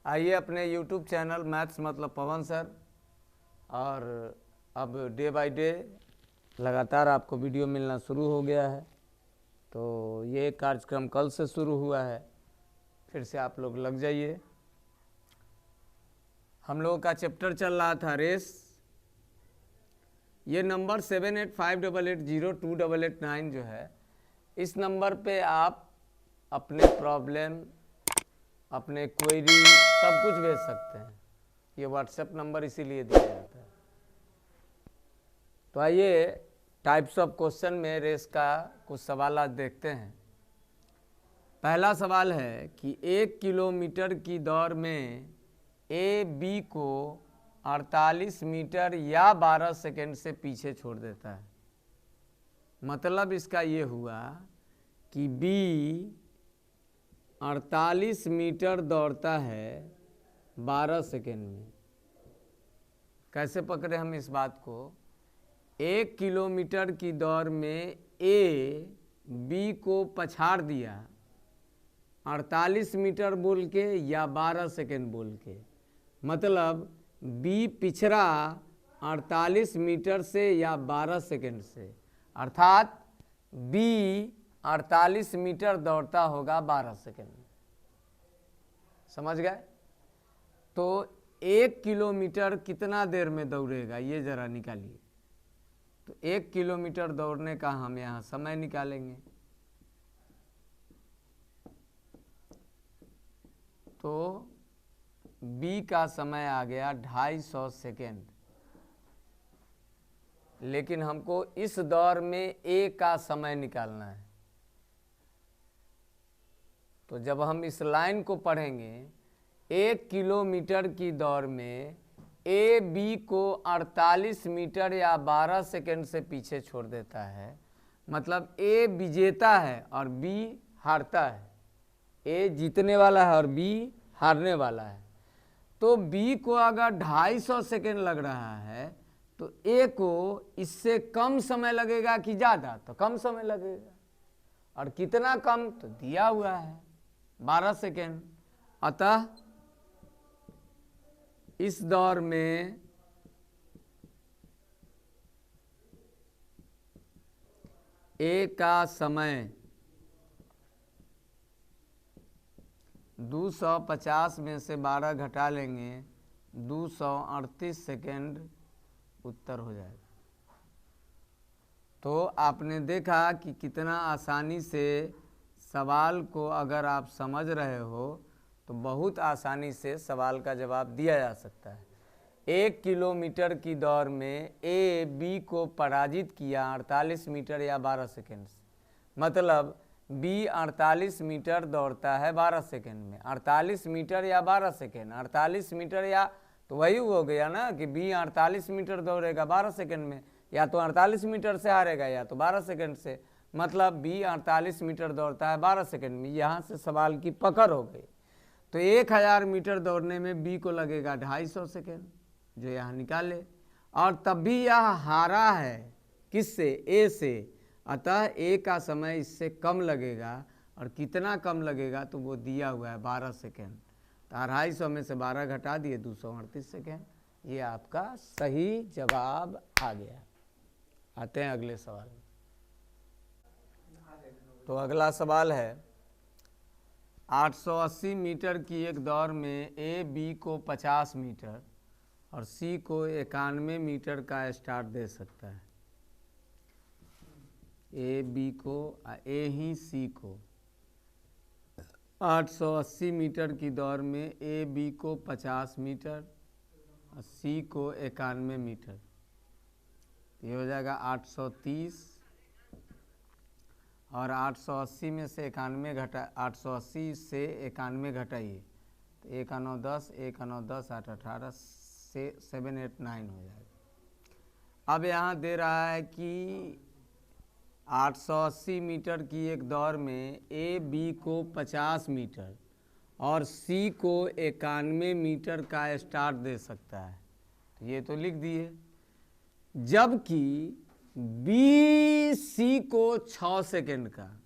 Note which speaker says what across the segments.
Speaker 1: आइए अपने YouTube channel maths मतलब पवन सर, और अब डे बाय डे लगातार आपको वीडियो मिलना शुरू हो गया है। तो ये कार्यक्रम कल से शुरू हुआ है, फिर से आप लोग लग जाइए। हम लोगों का चैप्टर चल रहा था रेस। ये नंबर 7858802889 जो है, इस नंबर पे आप अपने प्रॉब्लम, अपने क्वेरी सब कुछ भेज सकते हैं। ये व्हाट्सएप नंबर इसीलिए दिया जाता है। तो आइए टाइप्स ऑफ क्वेश्चन में रेस का कुछ सवाल आज देखते हैं। पहला सवाल है कि 1 किलोमीटर की दौड़ में ए बी को 48 मीटर या 12 सेकेंड से पीछे छोड़ देता है। मतलब इसका ये हुआ कि बी 48 मीटर दौड़ता है 12 सेकेंड में। कैसे पकड़े हम इस बात को? 1 किलोमीटर की दौड़ में ए बी को पछाड़ दिया 48 मीटर बोल के या 12 सेकेंड बोल के। मतलब बी पिछड़ा 48 मीटर से या 12 सेकेंड से, अर्थात बी 48 मीटर दौड़ता होगा 12 सेकेंड में। समझ गए? तो 1 किलोमीटर कितना देर में दौड़ेगा ये जरा निकालिए। तो 1 किलोमीटर दौड़ने का हम यहाँ समय निकालेंगे। तो बी का समय आ गया 250 सेकेंड, लेकिन हमको इस दौर में ए का समय निकालना है। तो जब हम इस लाइन को पढ़ेंगे, 1 किलोमीटर की दौड़ में ए बी को 48 मीटर या 12 सेकेंड से पीछे छोड़ देता है। मतलब ए विजेता है और बी हारता है। ए जीतने वाला है और बी हारने वाला है। तो बी को अगर 250 सेकेंड लग रहा है तो ए को इससे कम समय लगेगा कि ज़्यादा? तो कम समय लगेगा। और कितना कम? तो दिया हुआ है 12 सेकेंड। अतः इस दौर में ए का समय 250 में से 12 घटा लेंगे, 238 सेकेंड उत्तर हो जाएगा। तो आपने देखा कि कितना आसानी से सवाल को अगर आप समझ रहे हो तो बहुत आसानी से सवाल का जवाब दिया जा सकता है। 1 किलोमीटर की दौड़ में ए बी को पराजित किया 48 मीटर या 12 सेकेंड से। मतलब बी 48 मीटर दौड़ता है 12 सेकेंड में। 48 मीटर या 12 सेकेंड, 48 मीटर या तो वही हो गया ना कि बी 48 मीटर दौड़ेगा 12 सेकेंड में, या तो 48 मीटर से हारेगा या तो 12 सेकेंड से। मतलब बी 48 मीटर दौड़ता है 12 सेकेंड में। यहाँ से सवाल की पकड़ हो गई। तो 1000 मीटर दौड़ने में बी को लगेगा 250 सेकेंड, जो यहाँ निकाले। और तब भी यह हारा है किससे? ए से। अतः ए का समय इससे कम लगेगा। और कितना कम लगेगा? तो वो दिया हुआ है 12 सेकेंड। तो 250 में से 12 घटा दिए, 238 सेकेंड। ये आपका सही जवाब आ गया। आते हैं अगले सवाल में। तो अगला सवाल है 880 मीटर की एक दौड़ में ए बी को 50 मीटर और सी को 91 मीटर का स्टार्ट दे सकता है। ए बी को ए ही सी को 880 मीटर की दौड़ में ए बी को 50 मीटर और सी को 91 मीटर। ये हो जाएगा 830 और 880 में से 91 घटा, 880 से 91 घटाइए तो 1 9 10, 1 9 10, 8 18 से 7 8 9 हो जाएगा। अब यहाँ दे रहा है कि 880 मीटर की एक दौड़ में ए बी को 50 मीटर और सी को 91 मीटर का स्टार्ट दे सकता है। तो ये तो लिख दिए। जबकि बी सी को 6 सेकेंड का,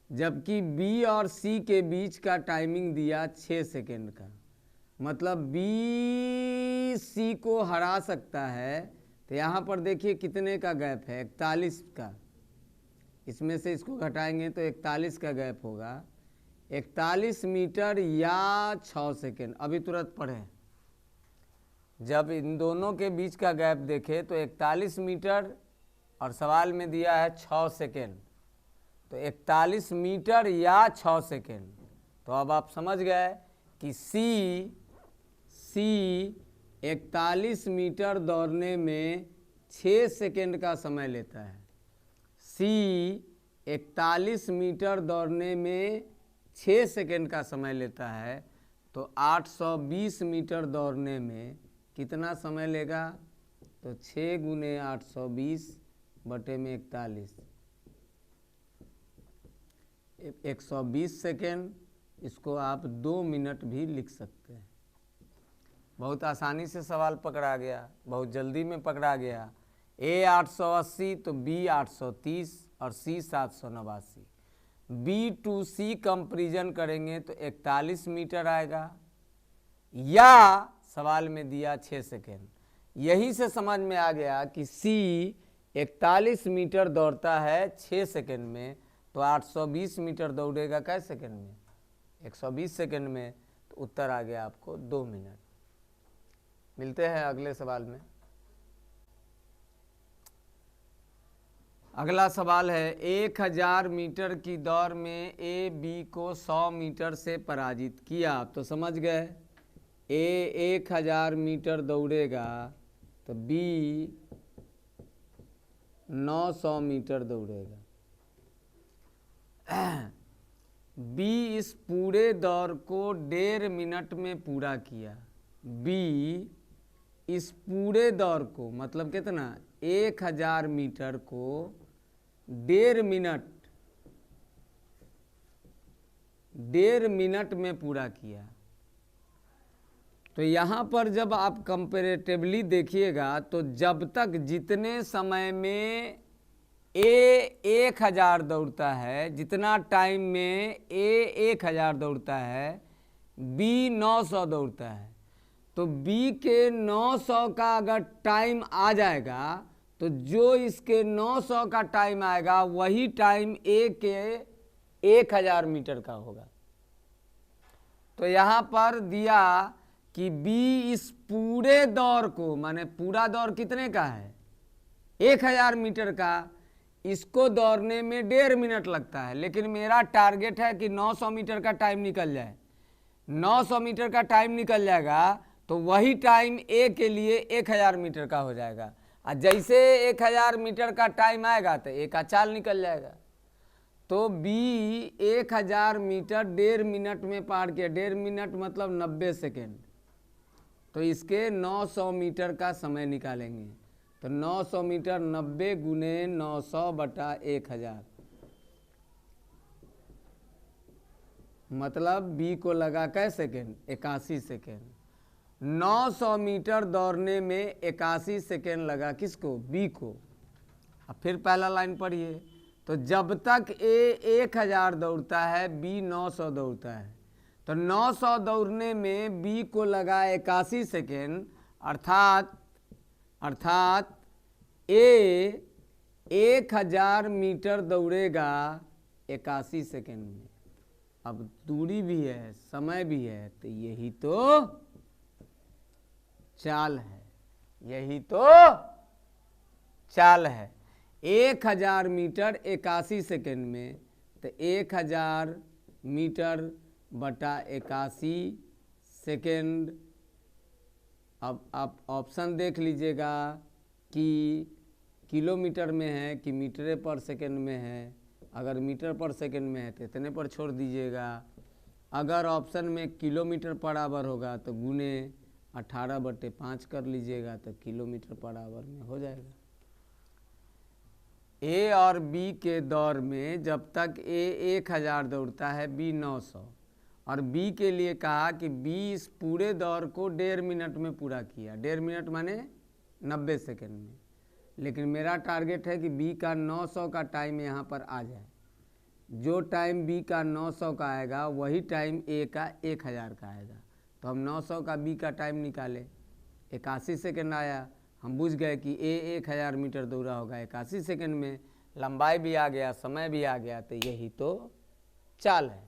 Speaker 1: जबकि बी और सी के बीच का टाइमिंग दिया 6 सेकेंड का। मतलब बी सी को हरा सकता है। तो यहाँ पर देखिए कितने का गैप है, 41 का। इसमें से इसको घटाएंगे तो 41 का गैप होगा, 41 मीटर या 6 सेकेंड। अभी तुरंत पढ़ें, जब इन दोनों के बीच का गैप देखें तो 41 मीटर और सवाल में दिया है 6 सेकेंड, तो 41 मीटर या 6 सेकेंड। तो अब आप समझ गए कि सी 41 मीटर दौड़ने में 6 सेकेंड का समय लेता है। सी 41 मीटर दौड़ने में 6 सेकेंड का समय लेता है, तो 820 मीटर दौड़ने में कितना समय लेगा? तो 6 गुने 820 बटे में 41, 120 सेकेंड। इसको आप 2 मिनट भी लिख सकते हैं। बहुत आसानी से सवाल पकड़ा गया, बहुत जल्दी में पकड़ा गया। ए 880 तो बी 830 और सी 789। बी टू सी कंपेरिजन करेंगे तो 41 मीटर आएगा, या सवाल में दिया 6 सेकेंड। यहीं से समझ में आ गया कि सी 41 मीटर दौड़ता है 6 सेकेंड में, तो 820 मीटर दौड़ेगा कै सेकेंड में? 120 सेकेंड में। तो उत्तर आ गया आपको 2 मिनट। मिलते हैं अगले सवाल में। अगला सवाल है, 1000 मीटर की दौड़ में ए बी को 100 मीटर से पराजित किया। तो समझ गए, ए 1000 मीटर दौड़ेगा तो बी 900 मीटर दौड़ेगा। बी इस पूरे दौड़ को 1.5 मिनट में पूरा किया। बी इस पूरे दौड़ को, मतलब कितना? 1000 मीटर को 1.5 मिनट में पूरा किया। तो यहाँ पर जब आप कंपेरेटिवली देखिएगा तो जब तक जितने समय में ए 1000 दौड़ता है, जितना टाइम में ए 1000 दौड़ता है, बी 900 दौड़ता है। तो बी के 900 का अगर टाइम आ जाएगा तो जो इसके 900 का टाइम आएगा वही टाइम ए के 1000 मीटर का होगा। तो यहाँ पर दिया कि बी इस पूरे दौड़ को, माने पूरा दौड़ कितने का है? 1000 मीटर का, इसको दौड़ने में 1.5 मिनट लगता है। लेकिन मेरा टारगेट है कि 900 मीटर का टाइम निकल जाए। 900 मीटर का टाइम निकल जाएगा तो वही टाइम ए के लिए 1000 मीटर का हो जाएगा। और जैसे 1000 मीटर का टाइम आएगा तो ए का चाल निकल जाएगा। तो बी 1000 मीटर 1.5 मिनट में पार किया। 1.5 मिनट मतलब 90 सेकेंड। तो इसके 900 मीटर का समय निकालेंगे। तो 900 मीटर 90 गुने 900 बटा 1000, मतलब बी को लगा कै सेकेंड? 81 सेकेंड। 900 मीटर दौड़ने में 81 सेकेंड लगा किसको? बी को। अब फिर पहला लाइन पढ़िए। तो जब तक ए 1000 दौड़ता है, बी 900 दौड़ता है। तो 900 दौड़ने में बी को लगा 81 सेकेंड, अर्थात ए 1000 मीटर दौड़ेगा 81 सेकेंड में। अब दूरी भी है, समय भी है, तो यही तो चाल है, यही तो चाल है। 1000 मीटर 81 सेकेंड में, तो 1000 मीटर बटा 81 सेकेंड। अब आप ऑप्शन देख लीजिएगा कि किलोमीटर में है कि मीटर पर सेकेंड में है। अगर मीटर पर सेकेंड में है तो इतने पर छोड़ दीजिएगा। अगर ऑप्शन में किलोमीटर पर आवर होगा तो गुने 18/5 कर लीजिएगा, तो किलोमीटर पर आवर में हो जाएगा। ए और बी के दौर में जब तक ए 1000 दौड़ता है, बी 900, और बी के लिए कहा कि बी इस पूरे दौर को 1.5 मिनट में पूरा किया। 1.5 मिनट माने 90 सेकेंड में। लेकिन मेरा टारगेट है कि बी का 900 का टाइम यहाँ पर आ जाए। जो टाइम बी का 900 का आएगा वही टाइम ए का 1000 का आएगा। तो हम 900 का बी का टाइम निकाले, 81 सेकंड आया, हम बुझ गए कि ए 1000 मीटर दौड़ा होगा 81 सेकंड में, लंबाई भी आ गया, समय भी आ गया, तो यही तो चाल है।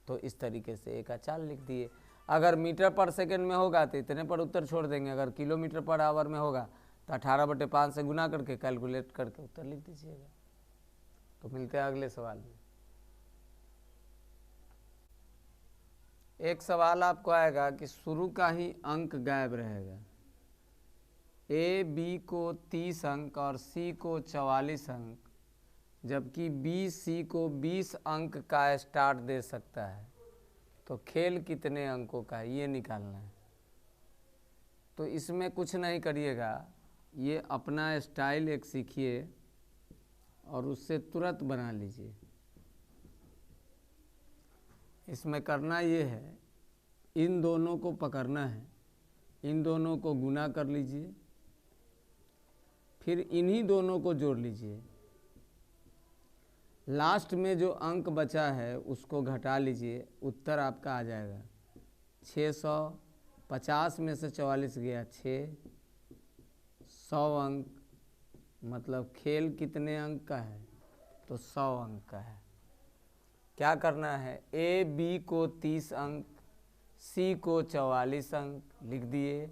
Speaker 1: तो इस तरीके से ए का चाल लिख दिए। अगर मीटर पर सेकंड में होगा तो इतने पर उत्तर छोड़ देंगे, अगर किलोमीटर पर आवर में होगा तो 18/5 से गुना करके कैलकुलेट करके उत्तर लिख दीजिएगा। तो मिलते हैं अगले सवाल में। एक सवाल आपको आएगा कि शुरू का ही अंक गायब रहेगा, ए बी को 30 अंक और सी को 44 अंक, जबकि बी सी को 20 अंक का स्टार्ट दे सकता है, तो खेल कितने अंकों का है ये निकालना है। तो इसमें कुछ नहीं करिएगा, ये अपना स्टाइल एक सीखिए और उससे तुरंत बना लीजिए। इसमें करना ये है, इन दोनों को पकड़ना है, इन दोनों को गुना कर लीजिए, फिर इन्हीं दोनों को जोड़ लीजिए, लास्ट में जो अंक बचा है उसको घटा लीजिए, उत्तर आपका आ जाएगा 650 में से 44 गया 6, 100 अंक, मतलब खेल कितने अंक का है, तो 100 अंक का है। क्या करना है, ए बी को 30 अंक, सी को 44 अंक लिख दिए,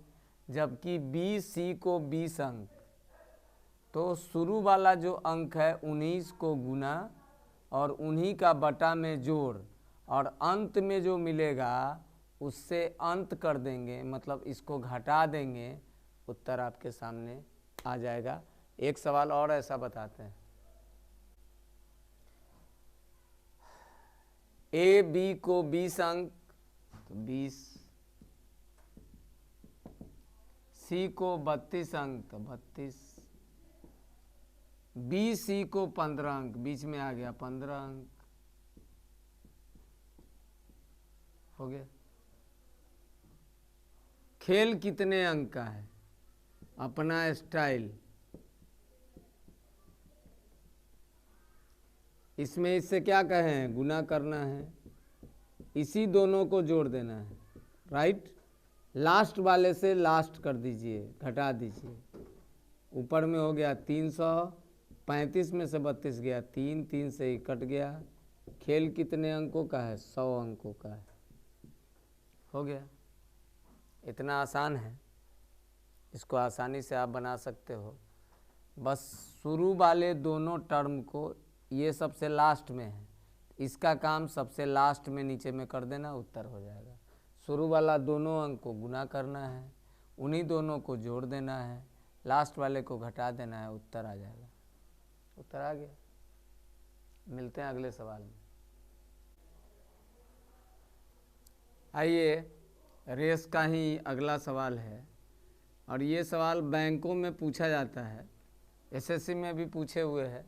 Speaker 1: जबकि बी सी को 20 अंक, तो शुरू वाला जो अंक है 19 को गुना और उन्हीं का बटा में जोड़, और अंत में जो मिलेगा उससे अंत कर देंगे, मतलब इसको घटा देंगे, उत्तर आपके सामने आ जाएगा। एक सवाल और ऐसा बताते हैं, ए बी को 20 अंक तो 20, सी को 32 अंक तो 32, बी सी को 15 अंक, बीच में आ गया 15 अंक, हो गया। खेल कितने अंक का है, अपना स्टाइल, इसमें इससे क्या कहें, गुना करना है, इसी दोनों को जोड़ देना है, राइट। लास्ट वाले से लास्ट कर दीजिए, घटा दीजिए, ऊपर में हो गया 335 में से 32 गया 3, 3 से ही कट गया। खेल कितने अंकों का है, 100 अंकों का है, हो गया। इतना आसान है, इसको आसानी से आप बना सकते हो। बस शुरू वाले दोनों टर्म को, ये सबसे लास्ट में है, इसका काम सबसे लास्ट में नीचे में कर देना, उत्तर हो जाएगा। शुरू वाला दोनों अंक को गुना करना है, उन्हीं दोनों को जोड़ देना है, लास्ट वाले को घटा देना है, उत्तर आ जाएगा। उत्तर आ गया। मिलते हैं अगले सवाल में। आइए, रेस का ही अगला सवाल है, और ये सवाल बैंकों में पूछा जाता है, एसएससी में भी पूछे हुए हैं।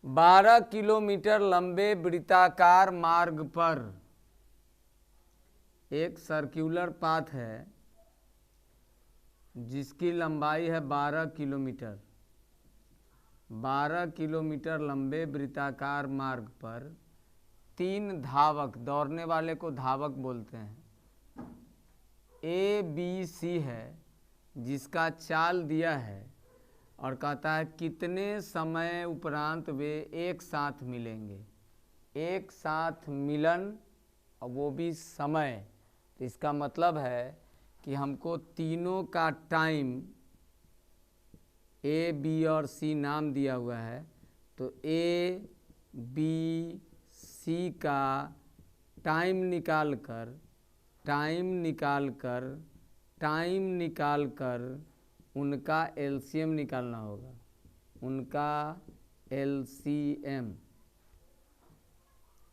Speaker 1: 12 किलोमीटर लंबे वृत्ताकार मार्ग पर एक सर्कुलर पाथ है जिसकी लंबाई है 12 किलोमीटर। 12 किलोमीटर लंबे वृत्ताकार मार्ग पर 3 धावक, दौड़ने वाले को धावक बोलते हैं, ए बी सी है, जिसका चाल दिया है और कहता है कितने समय उपरांत वे एक साथ मिलेंगे। एक साथ मिलन और वो भी समय, तो इसका मतलब है कि हमको तीनों का टाइम, ए बी और सी नाम दिया हुआ है, तो ए बी सी का टाइम निकाल कर उनका एलसीएम निकालना होगा, उनका एलसीएम।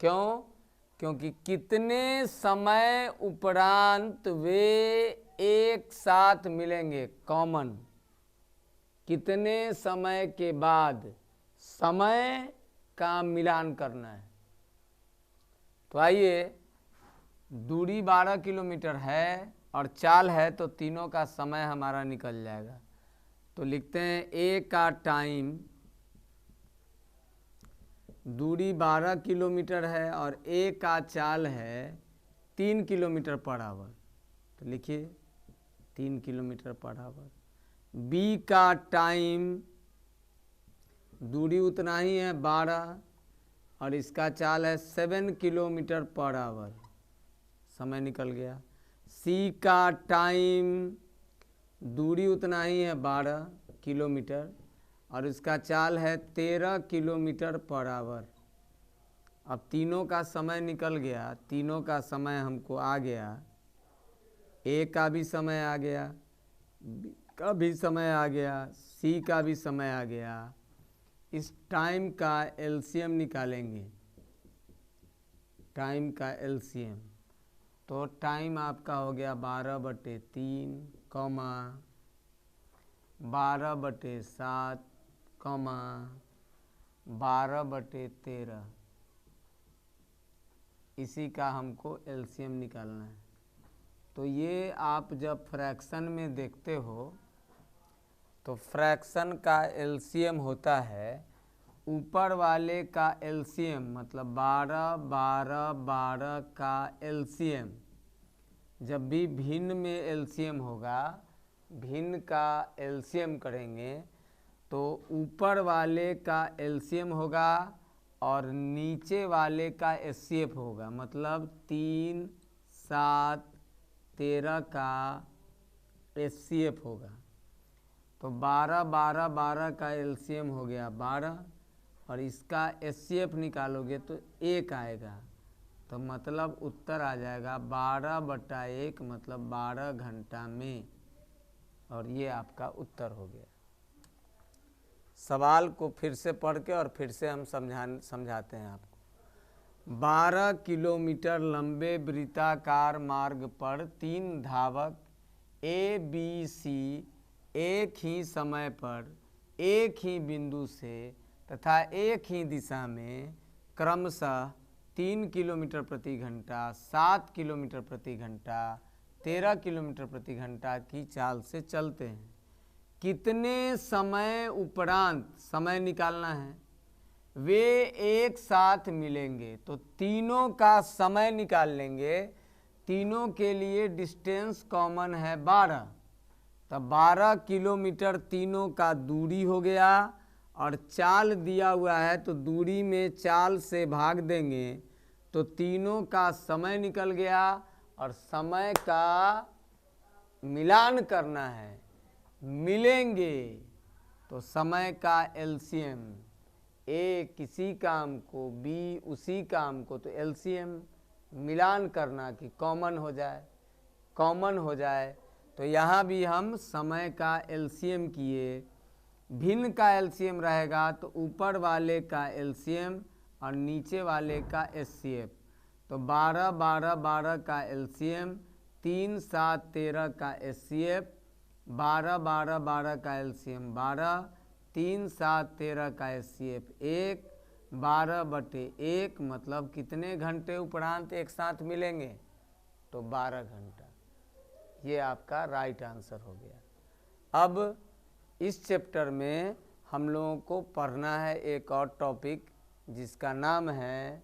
Speaker 1: क्यों? क्योंकि कितने समय उपरांत वे एक साथ मिलेंगे, कॉमन, कितने समय के बाद, समय का मिलान करना है। तो आइए, दूरी 12 किलोमीटर है और चाल है, तो तीनों का समय हमारा निकल जाएगा। तो लिखते हैं ए का टाइम, दूरी 12 किलोमीटर है और ए का चाल है 3 किलोमीटर पर आवर, तो लिखिए 3 किलोमीटर पर आवर। बी का टाइम, दूरी उतना ही है 12, और इसका चाल है 7 किलोमीटर पर आवर, समय निकल गया। सी का टाइम, दूरी उतना ही है 12 किलोमीटर, और इसका चाल है 13 किलोमीटर पर आवर। अब तीनों का समय निकल गया, तीनों का समय हमको आ गया, ए का भी समय आ गया, बी का भी समय आ गया, सी का भी समय आ गया। इस टाइम का एलसीएम निकालेंगे, टाइम का एलसीएम, तो टाइम आपका हो गया 12/3, 12/7, 12/13। इसी का हमको एलसीएम निकालना है। तो ये आप जब फ्रैक्शन में देखते हो तो फ्रैक्शन का एलसीएम होता है ऊपर वाले का एलसीएम, मतलब 12, 12, 12 का एलसीएम। जब भी भिन्न में एलसीएम होगा, भिन्न का एलसीएम करेंगे तो ऊपर वाले का एलसीएम होगा और नीचे वाले का एचसीएफ होगा, मतलब 3, 7, 13 का एचसीएफ होगा। तो 12, 12, 12 का एलसीएम हो गया 12, और इसका एचसीएफ निकालोगे तो 1 आएगा, तो मतलब उत्तर आ जाएगा 12/1, मतलब 12 घंटा में, और ये आपका उत्तर हो गया। सवाल को फिर से पढ़ के और फिर से हम समझाते हैं आपको। 12 किलोमीटर लंबे वृत्ताकार मार्ग पर 3 धावक ए बी सी एक ही समय पर एक ही बिंदु से तथा एक ही दिशा में क्रमशः 3 किलोमीटर प्रति घंटा, 7 किलोमीटर प्रति घंटा, 13 किलोमीटर प्रति घंटा की चाल से चलते हैं। कितने समय उपरांत, समय निकालना है, वे एक साथ मिलेंगे, तो तीनों का समय निकाल लेंगे। तीनों के लिए डिस्टेंस कॉमन है 12, तब 12 किलोमीटर तीनों का दूरी हो गया, और चाल दिया हुआ है तो दूरी में चाल से भाग देंगे तो तीनों का समय निकल गया, और समय का मिलान करना है, मिलेंगे तो समय का एलसीएम, ए किसी काम को, बी उसी काम को, तो एलसीएम मिलान करना कि कॉमन हो जाए, कॉमन हो जाए। तो यहाँ भी हम समय का एलसीएम किए, भिन्न का एलसीएम रहेगा तो ऊपर वाले का एलसीएम और नीचे वाले का एचसीएफ। तो 12, 12, 12 का एलसीएम, 3, 7, 13 का एचसीएफ, 12, 12, 12 का एलसीएम 12, 3, 7, 13 का एचसीएफ 1, 12/1, मतलब कितने घंटे उपरांत एक साथ मिलेंगे, तो 12 घंटा। ये आपका राइट आंसर हो गया। अब इस चैप्टर में हम लोगों को पढ़ना है एक और टॉपिक जिसका नाम है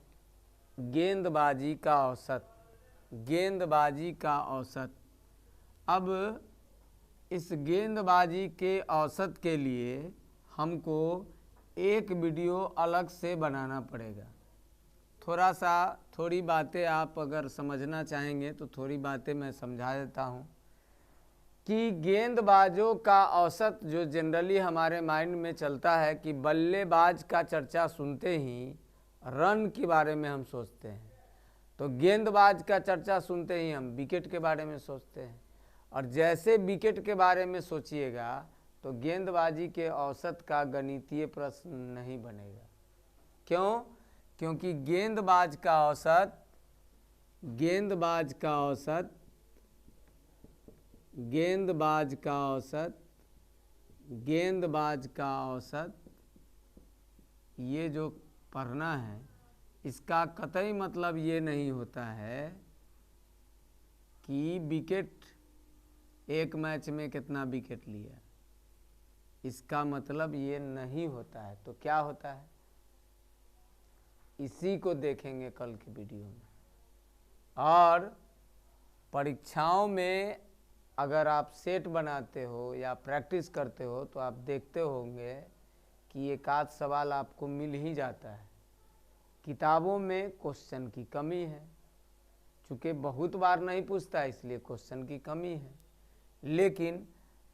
Speaker 1: गेंदबाजी का औसत, गेंदबाजी का औसत। अब इस गेंदबाजी के औसत के लिए हमको एक वीडियो अलग से बनाना पड़ेगा। थोड़ी बातें आप अगर समझना चाहेंगे तो थोड़ी बातें मैं समझा देता हूँ कि गेंदबाजों का औसत जो जनरली हमारे माइंड में चलता है कि बल्लेबाज का चर्चा सुनते ही रन के बारे में हम सोचते हैं, तो गेंदबाज का चर्चा सुनते ही हम विकेट के बारे में सोचते हैं, और जैसे विकेट के बारे में सोचिएगा तो गेंदबाजी के औसत का गणितीय प्रश्न नहीं बनेगा। क्यों? क्योंकि गेंदबाज का औसत ये जो पढ़ना है इसका कतई मतलब ये नहीं होता है कि विकेट एक मैच में कितना विकेट लिया, इसका मतलब ये नहीं होता है। तो क्या होता है, इसी को देखेंगे कल की वीडियो में। और परीक्षाओं में अगर आप सेट बनाते हो या प्रैक्टिस करते हो तो आप देखते होंगे कि एक आध सवाल आपको मिल ही जाता है। किताबों में क्वेश्चन की कमी है, चूँकि बहुत बार नहीं पूछता इसलिए क्वेश्चन की कमी है। लेकिन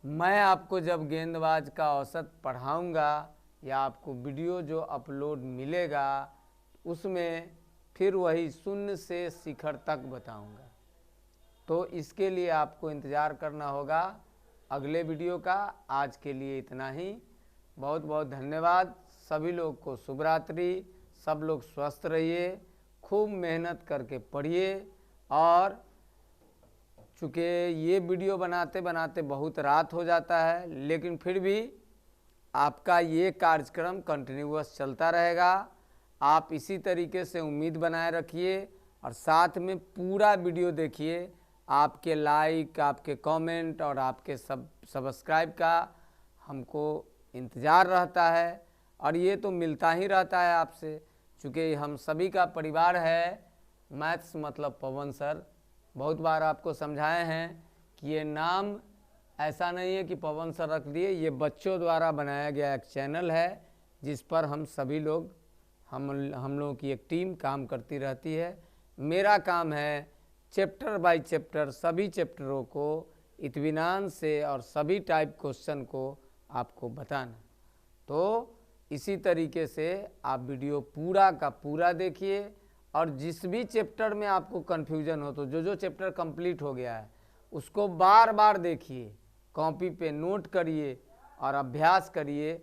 Speaker 1: मैं आपको जब गेंदबाज का औसत पढ़ाऊंगा या आपको वीडियो जो अपलोड मिलेगा उसमें फिर वही शून्य से शिखर तक बताऊंगा। तो इसके लिए आपको इंतज़ार करना होगा अगले वीडियो का। आज के लिए इतना ही। बहुत बहुत धन्यवाद। सभी लोग को शुभ रात्रि। सब लोग स्वस्थ रहिए, खूब मेहनत करके पढ़िए। और चूँकि ये वीडियो बनाते बनाते बहुत रात हो जाता है, लेकिन फिर भी आपका ये कार्यक्रम कंटिन्यूअस चलता रहेगा। आप इसी तरीके से उम्मीद बनाए रखिए और साथ में पूरा वीडियो देखिए। आपके लाइक, आपके कमेंट और आपके सब्सक्राइब का हमको इंतज़ार रहता है और ये तो मिलता ही रहता है आपसे, चूँकि हम सभी का परिवार है। मैथ्स मतलब पवन सर बहुत बार आपको समझाए हैं कि ये नाम ऐसा नहीं है कि पवन सर रख दिए, ये बच्चों द्वारा बनाया गया एक चैनल है जिस पर हम सभी लोग हम लोगों की एक टीम काम करती रहती है। मेरा काम है चैप्टर बाय चैप्टर सभी चैप्टरों को इत्मीनान से और सभी टाइप क्वेश्चन को आपको बताना। तो इसी तरीके से आप वीडियो पूरा का पूरा देखिए और जिस भी चैप्टर में आपको कन्फ्यूजन हो तो जो चैप्टर कंप्लीट हो गया है उसको बार बार देखिए, कॉपी पे नोट करिए और अभ्यास करिए।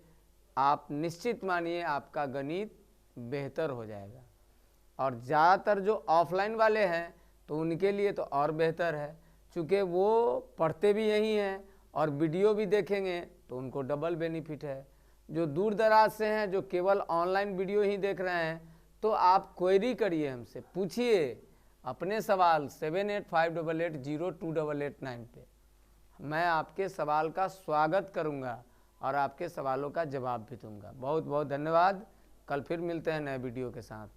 Speaker 1: आप निश्चित मानिए आपका गणित बेहतर हो जाएगा। और ज़्यादातर जो ऑफलाइन वाले हैं तो उनके लिए तो और बेहतर है, चूँकि वो पढ़ते भी यही हैं और वीडियो भी देखेंगे तो उनको डबल बेनिफिट है। जो दूर दराज से हैं, जो केवल ऑनलाइन वीडियो ही देख रहे हैं, तो आप क्वेरी करिए, हमसे पूछिए अपने सवाल 7858802889 पे। मैं आपके सवाल का स्वागत करूंगा और आपके सवालों का जवाब भी दूंगा। बहुत बहुत धन्यवाद। कल फिर मिलते हैं नए वीडियो के साथ।